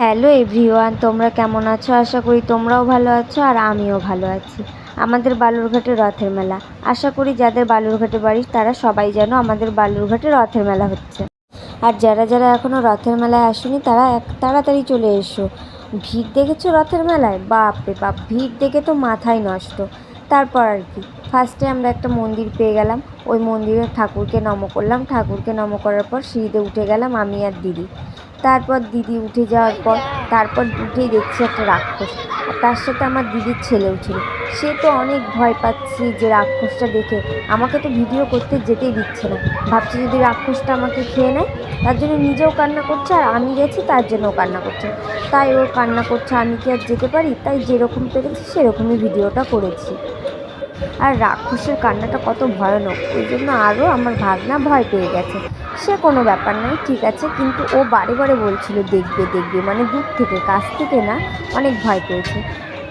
Hello everyone, তোমরা কেমন আছো? আশা করি তোমরাও ভালো আছো আর আমিও ভালো আছি। আমাদের বালুরঘাটে রথের মেলা, আশা করি যাদের বালুরঘাটে বাড়ি তারা সবাই জানো আমাদের বালুরঘাটে রথের মেলা হচ্ছে। আর যারা যারা এখনও রথের মেলায় আসেনি তারা তাড়াতাড়ি চলে এসো। ভিড় দেখেছো রথের মেলায়? বাপ রে বাপ, ভিড় দেখে তো মাথায় নষ্ট। তারপর আর কি, ফার্স্টে আমরা একটা মন্দির পেয়ে গেলাম, ওই মন্দিরে ঠাকুরকে নম করলাম। ঠাকুরকে নম করার পর সিঁড়িতে উঠে গেলাম আমি আর দিদি। তারপর দিদি উঠে যাওয়ার পর উঠেই দেখছি একটা রাক্ষস, আর তার সাথে আমার দিদির ছেলেও ছিল। সে তো অনেক ভয় পাচ্ছি যে রাক্ষসটা দেখে আমাকে তো ভিডিও করতে যেতেই দিচ্ছে না, ভাবছি যদি রাক্ষসটা আমাকে খেয়ে নেয়। তার জন্য নিজেও কান্না করছে আর আমি গেছি তার জন্যও কান্না করছে। তাই ও কান্না করছে, আমি কি আর যেতে পারি? তাই যেরকম পেরেছি সেরকমই ভিডিওটা করেছি। আর রাক্ষসের কান্নাটা কত ভয়ানক, ওই জন্য আরও আমার ভাগনা ভয় পেয়ে গেছে। সে কোনো ব্যাপার নয়, ঠিক আছে, কিন্তু ও বারে বারে বলছিল দেখবে দেখবে, মানে দূর থেকে, কাছ থেকে না, অনেক ভয় পেয়েছে।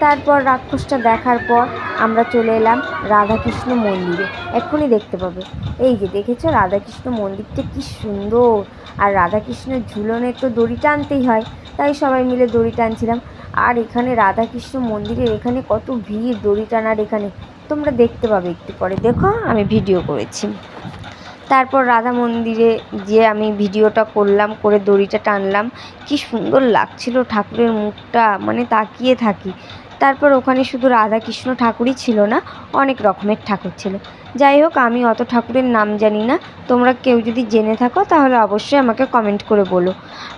তারপর রাক্ষসটা দেখার পর আমরা চলে এলাম রাধাকৃষ্ণ মন্দিরে। এক্ষুনি দেখতে পাবে, এই যে দেখেছো রাধাকৃষ্ণ মন্দিরটা কি সুন্দর। আর রাধাকৃষ্ণের ঝুলনে তো দড়ি টানতেই হয়, তাই সবাই মিলে দড়ি টানছিলাম। আর এখানে রাধাকৃষ্ণ মন্দিরের এখানে কত ভিড় দড়ি টানার এখানে, তোমরা দেখতে পাবে একটু পরে, দেখো আমি ভিডিও করেছি। তারপর রাধা মন্দিরে গিয়ে আমি ভিডিওটা করলাম, করে দড়িটা টানলাম। কি সুন্দর লাগছিল ঠাকুরের মুখটা, মানে তাকিয়ে থাকি। তারপর ওখানে শুধু রাধাকৃষ্ণ ঠাকুরই ছিল না, অনেক রকমের ঠাকুর ছিল। যাই হোক, আমি অত ঠাকুরের নাম জানি না, তোমরা কেউ যদি জেনে থাকো তাহলে অবশ্যই আমাকে কমেন্ট করে বলো।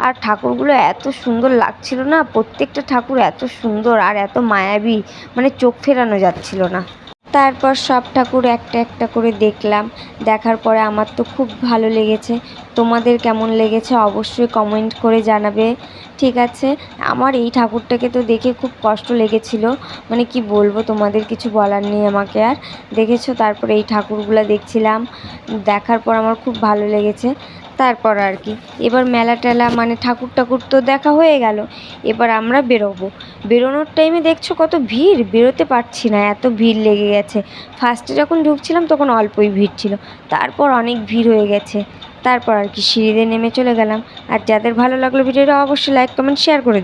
আর ঠাকুরগুলো এত সুন্দর লাগছিল না, প্রত্যেকটা ঠাকুর এত সুন্দর আর এত মায়াবী, মানে চোখ ফেরানো যাচ্ছিল না। তারপর সব ঠাকুর একটা একটা করে দেখলাম, দেখার পরে আমার তো খুব ভালো লেগেছে। তোমাদের কেমন লেগেছে অবশ্যই কমেন্ট করে জানাবে, ঠিক আছে? আমার এই ঠাকুরটাকে তো দেখে খুব কষ্ট লেগেছিল, মানে কি বলবো, তোমাদের কিছু বলার নেই আমাকে আর। দেখেছো, তারপরে এই ঠাকুরগুলো দেখছিলাম, দেখার পর আমার খুব ভালো লেগেছে। তারপর আর কি, এবার মেলা টেলা মানে ঠাকুর তো দেখা হয়ে গেল। এবার আমরা বেরোবো। বেরোনোর টাইমে দেখছো কত ভিড়, বেরোতে পারছি না, এত ভিড় লেগে গেছে। ফার্স্টে যখন ঢুকছিলাম তখন অল্পই ভিড় ছিল, তারপর অনেক ভিড় হয়ে গেছে। তারপর আর কি সিঁড়িতে নেমে চলে গেলাম। আর যাদের ভালো লাগলো ভিডিওটা অবশ্যই লাইক কমেন্ট শেয়ার করে দিও।